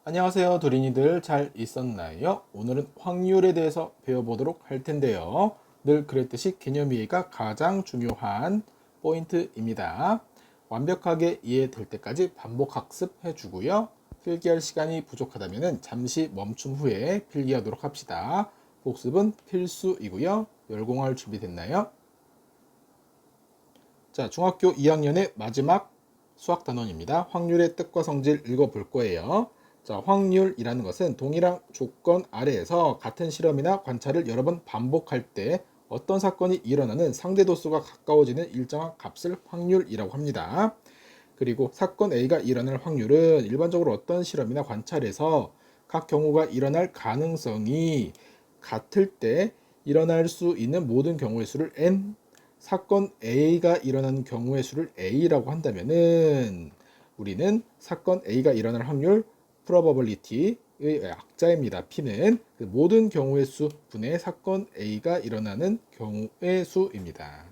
안녕하세요, 도린이들 잘 있었나요? 오늘은 확률에 대해서 배워보도록 할 텐데요. 늘 그랬듯이 개념 이해가 가장 중요한 포인트입니다. 완벽하게 이해될 때까지 반복 학습해 주고요. 필기할 시간이 부족하다면 잠시 멈춤 후에 필기하도록 합시다. 복습은 필수이고요. 열공할 준비 됐나요? 자, 중학교 2학년의 마지막 수학 단원입니다. 확률의 뜻과 성질 읽어볼 거예요. 자, 확률이라는 것은 동일한 조건 아래에서 같은 실험이나 관찰을 여러 번 반복할 때 어떤 사건이 일어나는 상대도수가 가까워지는 일정한 값을 확률이라고 합니다. 그리고 사건 A가 일어날 확률은 일반적으로 어떤 실험이나 관찰에서 각 경우가 일어날 가능성이 같을 때 일어날 수 있는 모든 경우의 수를 n, 사건 A가 일어나는 경우의 수를 A라고 한다면은 우리는 사건 A가 일어날 확률 probability의 약자입니다. P는 그 모든 경우의 수 분의 사건 A가 일어나는 경우의 수입니다.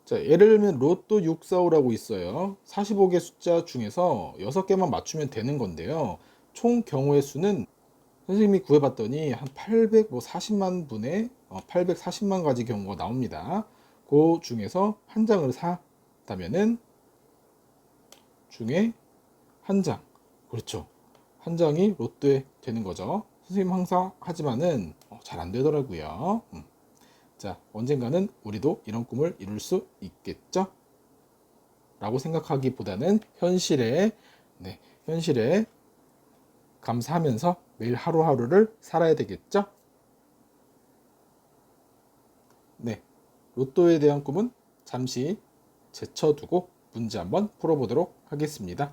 자, 예를 들면 로또 645라고 있어요. 45개 숫자 중에서 6개만 맞추면 되는 건데요. 총 경우의 수는 선생님이 구해봤더니 한 840만 분의 840만 가지 경우가 나옵니다. 그 중에서 한 장을 샀다면은 중에 한 장, 그렇죠. 한 장이 로또에 되는 거죠. 선생님 항상 하지만은 잘 안 되더라고요. 자, 언젠가는 우리도 이런 꿈을 이룰 수 있겠죠? 라고 생각하기보다는 현실에 감사하면서 매일 하루하루를 살아야 되겠죠? 네, 로또에 대한 꿈은 잠시 제쳐두고 문제 한번 풀어보도록 하겠습니다.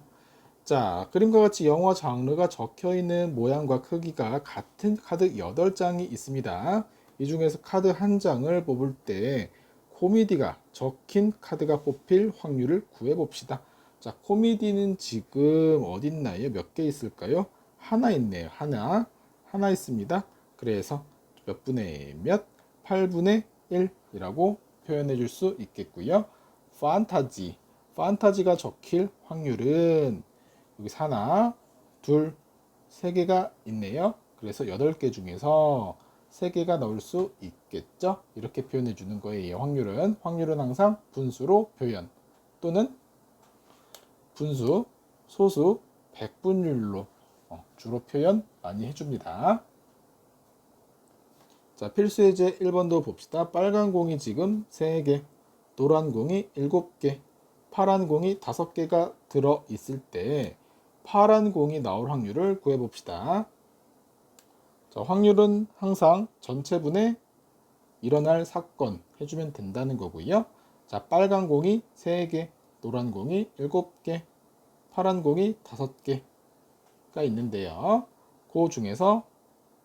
자, 그림과 같이 영화 장르가 적혀 있는 모양과 크기가 같은 카드 8장이 있습니다. 이 중에서 카드 한 장을 뽑을 때 코미디가 적힌 카드가 뽑힐 확률을 구해봅시다. 자, 코미디는 지금 어디 있나요? 몇 개 있을까요? 하나 있네요. 하나 있습니다. 그래서 몇 분의 몇? 8분의 1이라고 표현해 줄 수 있겠고요. 판타지가 적힐 확률은 여기 하나, 둘, 세 개가 있네요. 그래서 8개 중에서 3개가 넣을 수 있겠죠? 이렇게 표현해 주는 거예요. 확률은 항상 분수로 표현 또는 분수, 소수, 백분율로 주로 표현 많이 해줍니다. 자, 필수 예제 1번도 봅시다. 빨간 공이 지금 3개, 노란 공이 7개, 파란 공이 5개가 들어 있을 때 파란 공이 나올 확률을 구해봅시다. 자, 확률은 항상 전체분의 일어날 사건 해주면 된다는 거고요. 자, 빨간 공이 3개, 노란 공이 7개, 파란 공이 5개가 있는데요. 그 중에서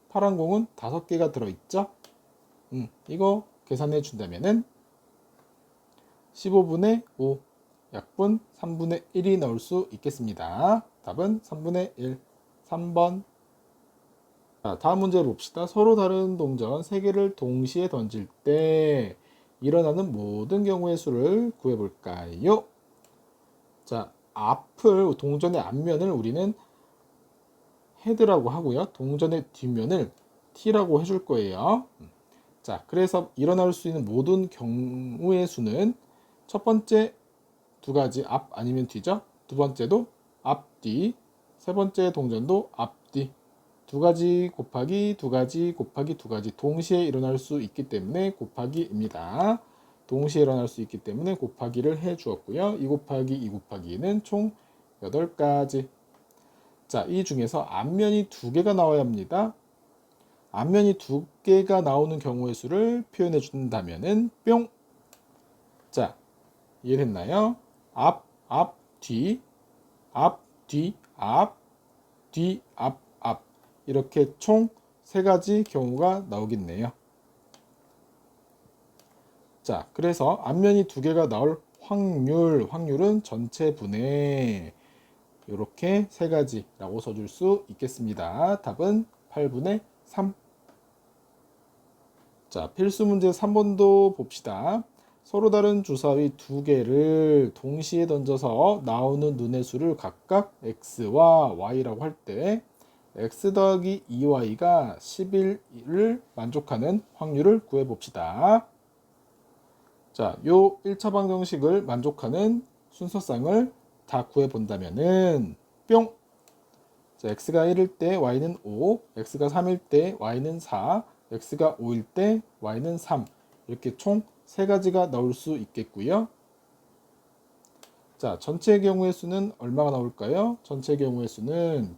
파란 공은 5개가 들어있죠. 이거 계산해 준다면은 15분의 5, 약분 3분의 1이 나올 수 있겠습니다. 답은 3분의 1, 3번. 자, 다음 문제 봅시다. 서로 다른 동전 3개를 동시에 던질 때 일어나는 모든 경우의 수를 구해볼까요? 자, 동전의 앞면을 우리는 헤드라고 하고요. 동전의 뒷면을 T라고 해줄 거예요. 자, 그래서 일어날 수 있는 모든 경우의 수는 첫 번째 두 가지 앞 아니면 뒤죠. 두 번째도 앞, 뒤. 세 번째 동전도 앞, 뒤. 두 가지 곱하기 두 가지 곱하기 두 가지 동시에 일어날 수 있기 때문에 곱하기입니다. 동시에 일어날 수 있기 때문에 곱하기를 해 주었고요. 2 곱하기 2 곱하기는 총 8가지. 자, 이 중에서 앞면이 2개가 나와야 합니다. 앞면이 2개가 나오는 경우의 수를 표현해 준다면은 뿅. 자, 이해됐나요? 앞, 앞, 뒤, 앞, 뒤, 앞, 뒤, 앞, 앞. 이렇게 총 3가지 경우가 나오겠네요. 자, 그래서 앞면이 2개가 나올 확률은 전체 분의 이렇게 3가지라고 써줄 수 있겠습니다. 답은 8분의 3. 자, 필수 문제 3번도 봅시다. 서로 다른 주사위 2개를 동시에 던져서 나오는 눈의 수를 각각 x와 y라고 할 때 x 더하기 2y가 11을 만족하는 확률을 구해봅시다. 자, 요 1차 방정식을 만족하는 순서쌍을 다 구해본다면은 뿅! 자, x가 1일 때 y는 5, x가 3일 때 y는 4, x가 5일 때 y는 3 이렇게 총 3가지가 나올 수 있겠고요. 자, 전체 경우의 수는 얼마가 나올까요? 전체 경우의 수는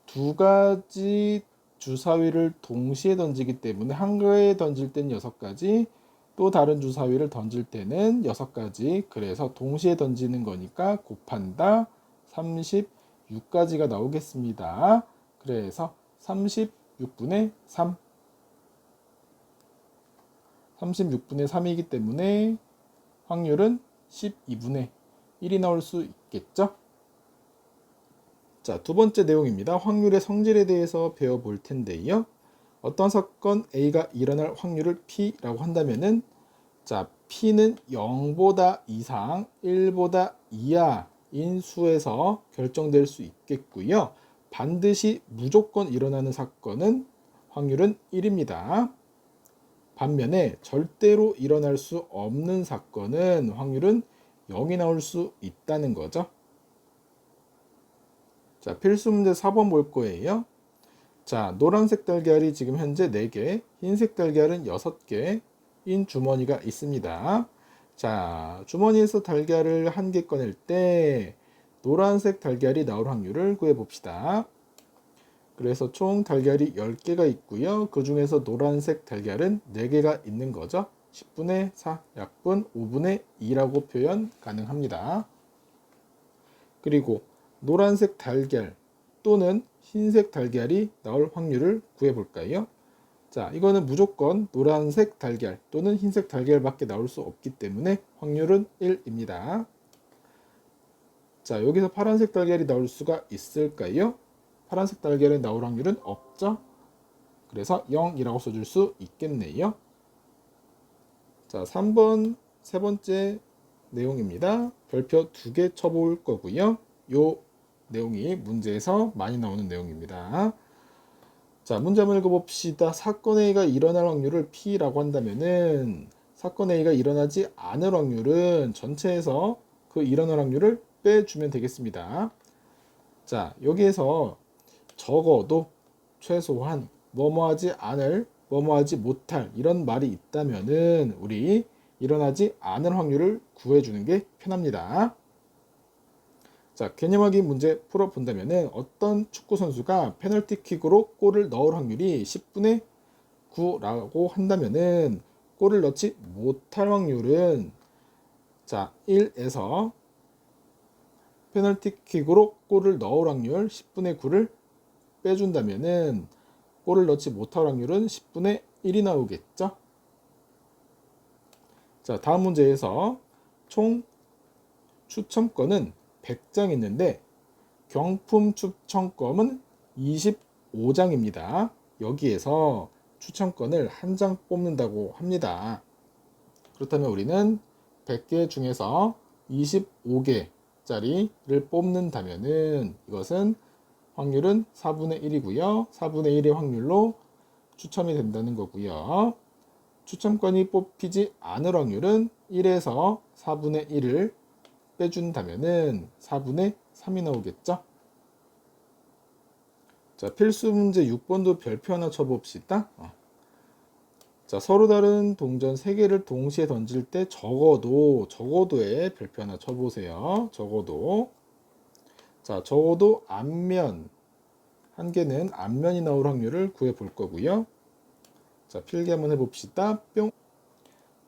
2가지 주사위를 동시에 던지기 때문에 한 개에 던질 땐 6가지, 또 다른 주사위를 던질 때는 6가지, 그래서 동시에 던지는 거니까 곱한다 36가지가 나오겠습니다. 그래서 36분의 3 36분의 3이기 때문에 확률은 12분의 1이 나올 수 있겠죠? 자, 두 번째 내용입니다. 확률의 성질에 대해서 배워볼 텐데요. 어떤 사건 A가 일어날 확률을 P라고 한다면은, 자, P는 0보다 이상, 1보다 이하인 수에서 결정될 수 있겠고요. 반드시 무조건 일어나는 사건은 확률은 1입니다. 반면에 절대로 일어날 수 없는 사건은 확률은 0이 나올 수 있다는 거죠. 자, 필수 문제 4번 볼 거예요. 자, 노란색 달걀이 지금 현재 4개, 흰색 달걀은 6개인 주머니가 있습니다. 자, 주머니에서 달걀을 1개 꺼낼 때 노란색 달걀이 나올 확률을 구해봅시다. 그래서 총 달걀이 10개가 있고요. 그 중에서 노란색 달걀은 4개가 있는 거죠. 10분의 4, 약분 5분의 2라고 표현 가능합니다. 그리고 노란색 달걀 또는 흰색 달걀이 나올 확률을 구해볼까요? 자, 이거는 무조건 노란색 달걀 또는 흰색 달걀밖에 나올 수 없기 때문에 확률은 1입니다. 자, 여기서 파란색 달걀이 나올 수가 있을까요? 파란색 달걀이 나올 확률은 없죠? 그래서 0이라고 써줄 수 있겠네요. 자, 3번 세 번째 내용입니다. 별표 2개 쳐볼 거고요. 요 내용이 문제에서 많이 나오는 내용입니다. 자, 문제 한번 읽어봅시다. 사건 A가 일어날 확률을 P라고 한다면은 사건 A가 일어나지 않을 확률은 전체에서 그 일어날 확률을 빼주면 되겠습니다. 자, 여기에서 적어도 최소한 뭐뭐하지 않을, 뭐뭐하지 못할 이런 말이 있다면은 우리 일어나지 않을 확률을 구해주는 게 편합니다. 자, 개념 확인 문제 풀어본다면은 어떤 축구 선수가 페널티킥으로 골을 넣을 확률이 10분의 9라고 한다면은 골을 넣지 못할 확률은 자, 1에서 페널티킥으로 골을 넣을 확률 10분의 9를 빼준다면은 골을 넣지 못할 확률은 10분의 1이 나오겠죠. 자, 다음 문제에서 총 추첨권은 100장 있는데 경품 추첨권은 25장입니다. 여기에서 추첨권을 한 장 뽑는다고 합니다. 그렇다면 우리는 100개 중에서 25개짜리를 뽑는다면은 이것은 확률은 4분의 1이고요. 4분의 1의 확률로 추첨이 된다는 거고요. 추첨권이 뽑히지 않을 확률은 1에서 4분의 1을 빼준다면은 4분의 3이 나오겠죠. 자, 필수 문제 6번도 별표 하나 쳐봅시다. 자, 서로 다른 동전 3개를 동시에 던질 때 적어도에 별표 하나 쳐보세요. 적어도. 자, 적어도 앞면 한 개는 앞면이 나올 확률을 구해 볼 거고요. 자, 필기 한번 해봅시다. 뿅.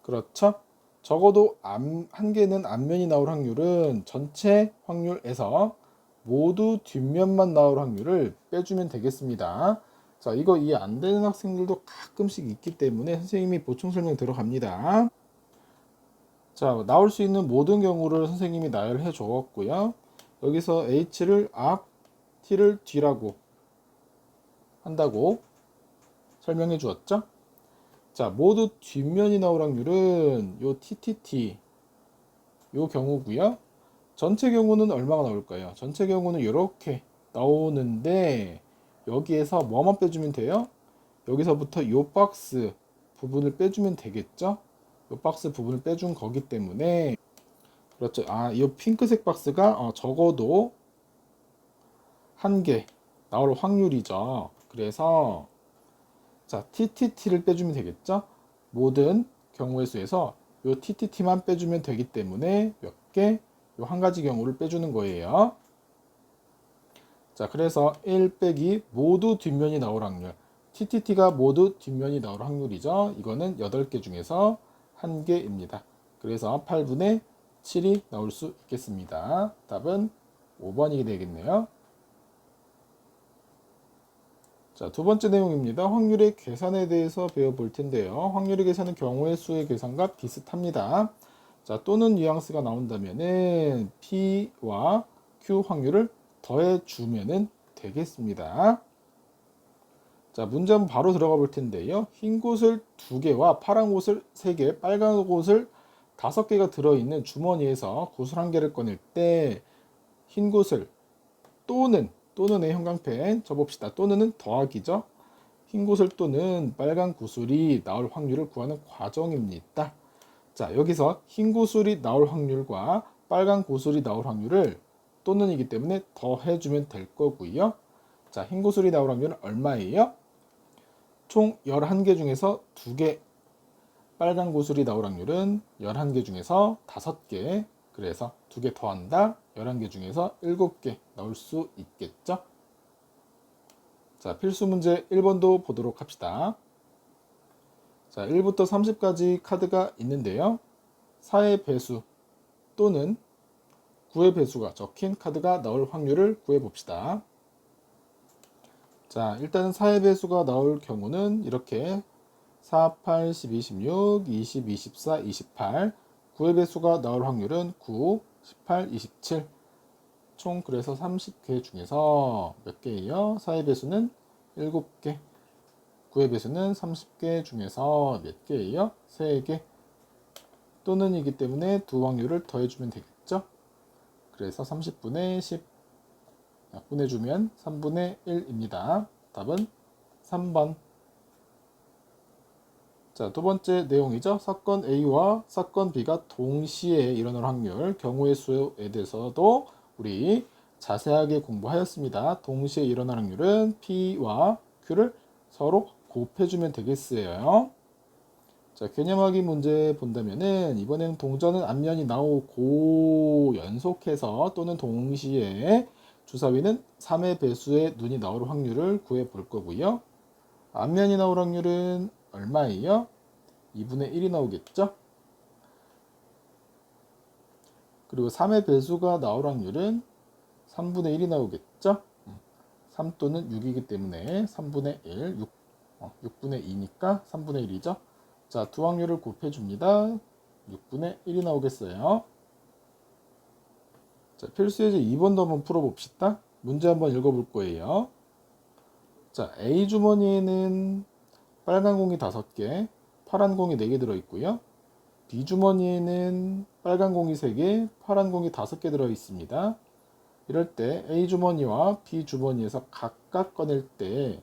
그렇죠. 적어도 한 개는 앞면이 나올 확률은 전체 확률에서 모두 뒷면만 나올 확률을 빼주면 되겠습니다. 자, 이거 이해 안 되는 학생들도 가끔씩 있기 때문에 선생님이 보충 설명 들어갑니다. 자, 나올 수 있는 모든 경우를 선생님이 나열해 주었고요. 여기서 H를 앞, T를 뒤라고 한다고 설명해 주었죠. 자, 모두 뒷면이 나올 확률은 요 TTT 요 경우고요. 전체 경우는 얼마가 나올까요? 전체 경우는 이렇게 나오는데 여기에서 뭐만 빼주면 돼요? 여기서부터 이 박스 부분을 빼주면 되겠죠? 이 박스 부분을 빼준 거기 때문에 그렇죠. 이 핑크색 박스가 적어도 한 개 나올 확률이죠. 그래서 자, TTT를 빼주면 되겠죠? 모든 경우의 수에서 이 TTT만 빼주면 되기 때문에 몇 개? 이 한 가지 경우를 빼주는 거예요. 자, 그래서 1 빼기 모두 뒷면이 나올 확률. TTT가 모두 뒷면이 나올 확률이죠. 이거는 8개 중에서 1개입니다. 그래서 8분의 7이 나올 수 있겠습니다. 답은 5번이 되겠네요. 자, 두 번째 내용입니다. 확률의 계산에 대해서 배워볼 텐데요. 확률의 계산은 경우의 수의 계산과 비슷합니다. 자, 또는 뉘앙스가 나온다면은 P와 Q 확률을 더해주면 되겠습니다. 자, 문제 한번 바로 들어가 볼 텐데요. 흰 곳을 2개와 파란 곳을 3개, 빨간 곳을 5개가 들어있는 주머니에서 구슬 1개를 꺼낼 때 흰 곳을 또는의 형광펜 쳐봅시다. 또는은 더하기죠. 흰 구슬 또는 빨간 구슬이 나올 확률을 구하는 과정입니다. 자, 여기서 흰 구슬이 나올 확률과 빨간 구슬이 나올 확률을 또는이기 때문에 더해주면 될 거고요. 자, 흰 구슬이 나올 확률은 얼마예요? 총 11개 중에서 2개, 빨간 구슬이 나올 확률은 11개 중에서 5개, 그래서 2개 더한다. 11개 중에서 7개 나올 수 있겠죠? 자, 필수 문제 1번도 보도록 합시다. 자, 1부터 30까지 카드가 있는데요. 4의 배수 또는 9의 배수가 적힌 카드가 나올 확률을 구해봅시다. 자, 일단은 4의 배수가 나올 경우는 이렇게 4, 8, 12, 16, 20, 24, 28 9의 배수가 나올 확률은 9, 18, 27 총 그래서 30개 중에서 몇 개예요? 4의 배수는 7개 9의 배수는 30개 중에서 몇 개예요? 3개 또는이기 때문에 두 확률을 더해주면 되겠죠? 그래서 30분의 10 약분해주면 3분의 1입니다. 답은 3번. 자, 두 번째 내용이죠. 사건 A와 사건 B가 동시에 일어날 확률, 경우의 수에 대해서도 우리 자세하게 공부하였습니다. 동시에 일어날 확률은 P와 Q를 서로 곱해주면 되겠어요. 자, 개념하기 문제 본다면은 이번에는 동전은 앞면이 나오고 연속해서 또는 동시에 주사위는 3의 배수의 눈이 나올 확률을 구해 볼 거고요. 앞면이 나올 확률은 얼마예요? 2분의 1이 나오겠죠? 그리고 3의 배수가 나올 확률은 3분의 1이 나오겠죠? 3 또는 6이기 때문에 3분의 1, 6분의 2니까 3분의 1이죠? 자, 두 확률을 곱해줍니다. 6분의 1이 나오겠어요. 자, 필수 예제 2번도 한번 풀어봅시다. 문제 한번 읽어볼 거예요. 자, A 주머니에는 빨간 공이 5개, 파란 공이 4개 들어있고요. B 주머니에는 빨간 공이 3개, 파란 공이 5개 들어있습니다. 이럴 때 A 주머니와 B 주머니에서 각각 꺼낼 때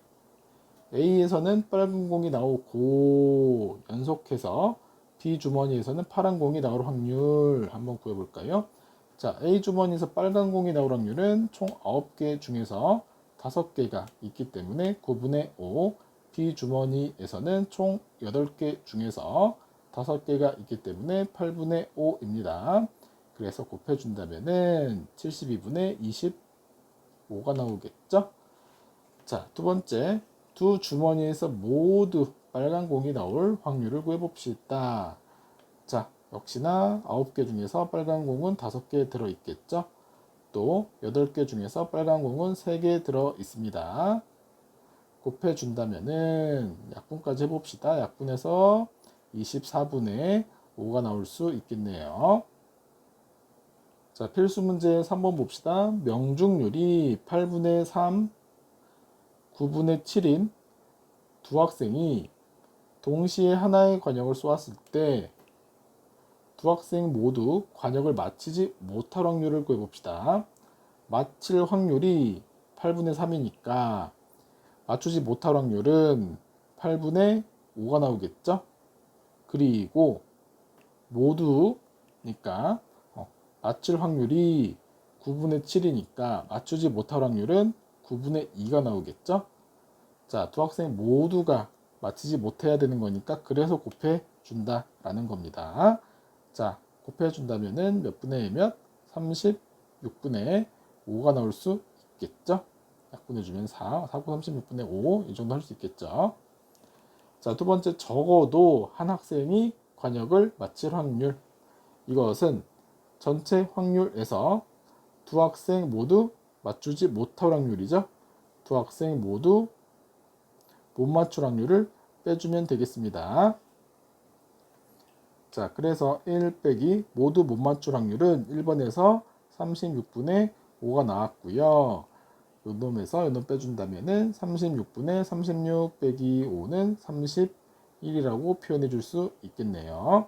A에서는 빨간 공이 나오고 연속해서 B 주머니에서는 파란 공이 나올 확률 한번 구해볼까요? 자, A 주머니에서 빨간 공이 나올 확률은 총 9개 중에서 5개가 있기 때문에 9분의 5, B 주머니에서는 총 8개 중에서 5개가 있기 때문에 8분의 5입니다. 그래서 곱해준다면은 72분의 25가 나오겠죠? 자, 두 번째, 두 주머니에서 모두 빨간 공이 나올 확률을 구해봅시다. 자, 역시나 9개 중에서 빨간 공은 5개 들어있겠죠? 또 8개 중에서 빨간 공은 3개 들어있습니다. 곱해준다면은 약분까지 해봅시다. 약분해서 24분의 5가 나올 수 있겠네요. 자, 필수 문제 3번 봅시다. 명중률이 8분의 3, 9분의 7인 두 학생이 동시에 하나의 관역을 쏘았을 때 두 학생 모두 관역을 마치지 못할 확률을 구해봅시다. 마칠 확률이 8분의 3이니까 맞추지 못할 확률은 8분의 5가 나오겠죠. 그리고 모두니까 맞출 확률이 9분의 7이니까 맞추지 못할 확률은 9분의 2가 나오겠죠. 자, 두 학생 모두가 맞히지 못해야 되는 거니까 그래서 곱해 준다라는 겁니다. 자, 곱해 준다면은 몇 분의 몇? 36분의 5가 나올 수 있겠죠. 약분해 주면 4, 4고 36분의 5 이 정도 할 수 있겠죠. 자, 두 번째, 적어도 한 학생이 관역을 맞힐 확률. 이것은 전체 확률에서 두 학생 모두 맞추지 못할 확률이죠. 두 학생 모두 못 맞출 확률을 빼주면 되겠습니다. 자, 그래서 1 빼기 모두 못 맞출 확률은 1번에서 36분의 5가 나왔고요. 요 놈에서 요 놈 빼준다면은 36분의 36 빼기 5는 31이라고 표현해 줄 수 있겠네요.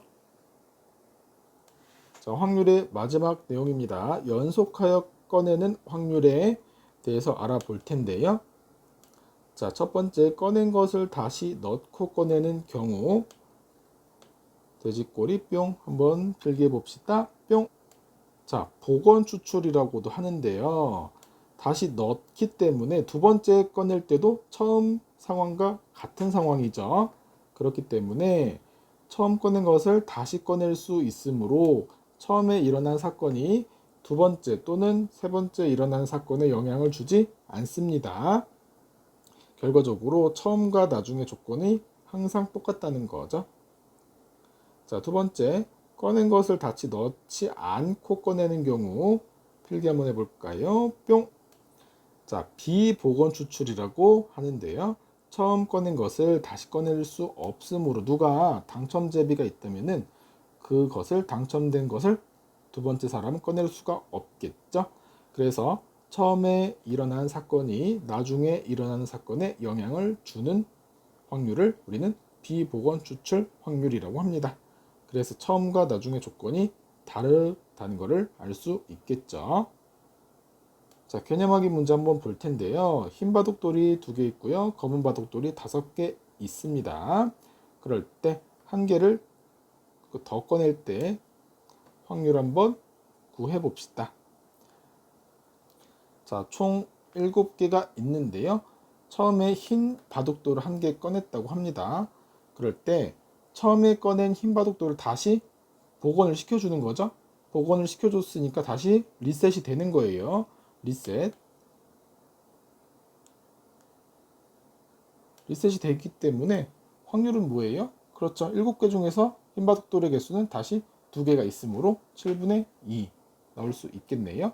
자, 확률의 마지막 내용입니다. 연속하여 꺼내는 확률에 대해서 알아볼 텐데요. 자, 첫 번째, 꺼낸 것을 다시 넣고 꺼내는 경우. 돼지꼬리 뿅 한번 필기해 봅시다. 뿅. 자, 복원 추출이라고도 하는데요. 다시 넣기 때문에 두 번째 꺼낼 때도 처음 상황과 같은 상황이죠. 그렇기 때문에 처음 꺼낸 것을 다시 꺼낼 수 있으므로 처음에 일어난 사건이 두 번째 또는 세 번째 일어난 사건에 영향을 주지 않습니다. 결과적으로 처음과 나중의 조건이 항상 똑같다는 거죠. 자, 두 번째, 꺼낸 것을 다시 넣지 않고 꺼내는 경우 필기 한번 해볼까요? 뿅. 자, 비복원 추출이라고 하는데요. 처음 꺼낸 것을 다시 꺼낼 수 없으므로 누가 당첨제비가 있다면은 그것을 당첨된 것을 두 번째 사람은 꺼낼 수가 없겠죠. 그래서 처음에 일어난 사건이 나중에 일어나는 사건에 영향을 주는 확률을 우리는 비복원 추출 확률이라고 합니다. 그래서 처음과 나중의 조건이 다르다는 것을 알 수 있겠죠. 자, 개념 확인 문제 한번 볼 텐데요. 흰 바둑돌이 2개 있고요. 검은 바둑돌이 5개 있습니다. 그럴 때 한 개를 더 꺼낼 때 확률 한번 구해 봅시다. 자, 총 7개가 있는데요. 처음에 흰 바둑돌을 한 개 꺼냈다고 합니다. 그럴 때 처음에 꺼낸 흰 바둑돌을 다시 복원을 시켜주는 거죠. 복원을 시켜줬으니까 다시 리셋이 되는 거예요. 리셋. 리셋이 되기 때문에 확률은 뭐예요? 그렇죠. 7개 중에서 흰 바둑돌의 개수는 다시 2개가 있으므로 7분의 2 나올 수 있겠네요.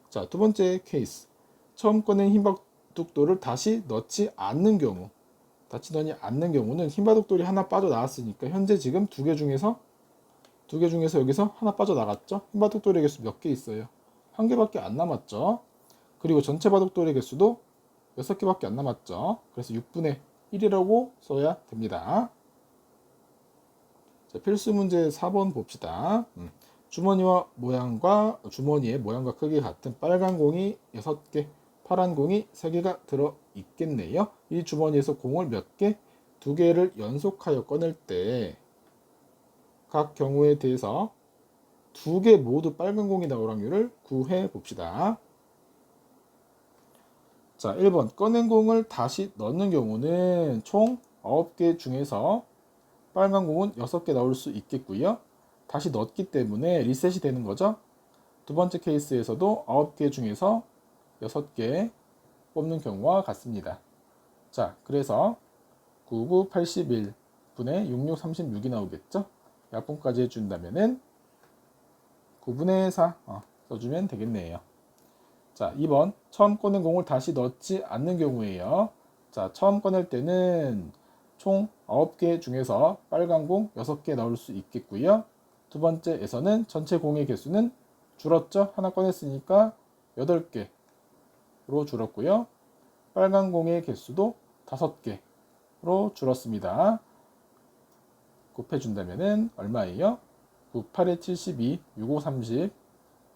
자, 두 번째 케이스. 처음 꺼낸 흰 바둑돌을 다시 넣지 않는 경우. 다시 넣지 않는 경우는 흰 바둑돌이 하나 빠져나왔으니까 현재 지금 2개 중에서 여기서 하나 빠져나갔죠. 흰 바둑돌의 개수 몇 개 있어요? 1개밖에 안 남았죠. 그리고 전체 바둑돌의 개수도 6개밖에 안 남았죠. 그래서 6분의 1이라고 써야 됩니다. 자, 필수 문제 4번 봅시다. 주머니의 모양과 크기가 같은 빨간 공이 6개, 파란 공이 3개가 들어 있겠네요. 이 주머니에서 공을 몇 개? 2개를 연속하여 꺼낼 때 각 경우에 대해서 2개 모두 빨간 공이 나올 확률을 구해 봅시다. 자, 1번 꺼낸 공을 다시 넣는 경우는 총 9개 중에서 빨간 공은 6개 나올 수 있겠고요. 다시 넣었기 때문에 리셋이 되는 거죠. 두 번째 케이스에서도 9개 중에서 6개 뽑는 경우와 같습니다. 자, 그래서 99, 81분의 66, 36이 나오겠죠. 약분까지 해준다면은 9분의 4 써주면 되겠네요. 자, 2번 처음 꺼낸 공을 다시 넣지 않는 경우에요. 자, 처음 꺼낼 때는 총 9개 중에서 빨간 공 6개 나올 수 있겠고요. 두 번째에서는 전체 공의 개수는 줄었죠. 하나 꺼냈으니까 8개로 줄었고요. 빨간 공의 개수도 5개로 줄었습니다. 곱해준다면 얼마예요? 9, 8에 72, 6, 5, 30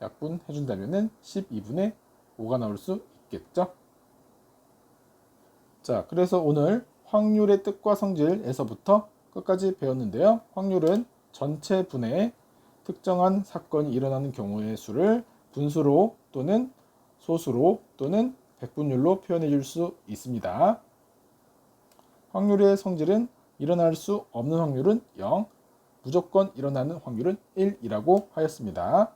약분해준다면 12분의 5가 나올 수 있겠죠. 자, 그래서 오늘 확률의 뜻과 성질에서부터 끝까지 배웠는데요. 확률은 전체 분의 특정한 사건이 일어나는 경우의 수를 분수로 또는 소수로 또는 백분율로 표현해 줄 수 있습니다. 확률의 성질은 일어날 수 없는 확률은 0, 무조건 일어나는 확률은 1이라고 하였습니다.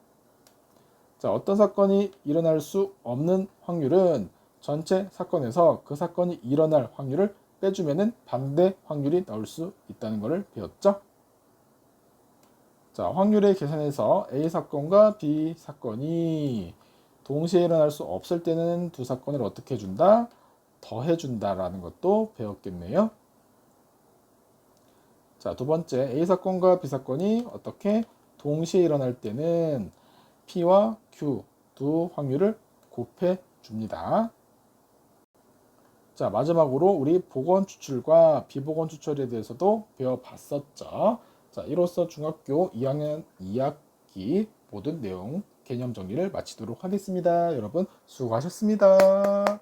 자, 어떤 사건이 일어날 수 없는 확률은 전체 사건에서 그 사건이 일어날 확률을 빼주면은 반대 확률이 나올 수 있다는 것을 배웠죠. 자, 확률의 계산에서 A 사건과 B 사건이 동시에 일어날 수 없을 때는 두 사건을 어떻게 해준다? 더해준다라는 것도 배웠겠네요. 자, 두 번째 A 사건과 B 사건이 어떻게 동시에 일어날 때는 P와 Q 두 확률을 곱해 줍니다. 자, 마지막으로 우리 복원 추출과 비복원 추출에 대해서도 배워봤었죠. 자, 이로써 중학교 2학년 2학기 모든 내용 개념 정리를 마치도록 하겠습니다. 여러분 수고하셨습니다.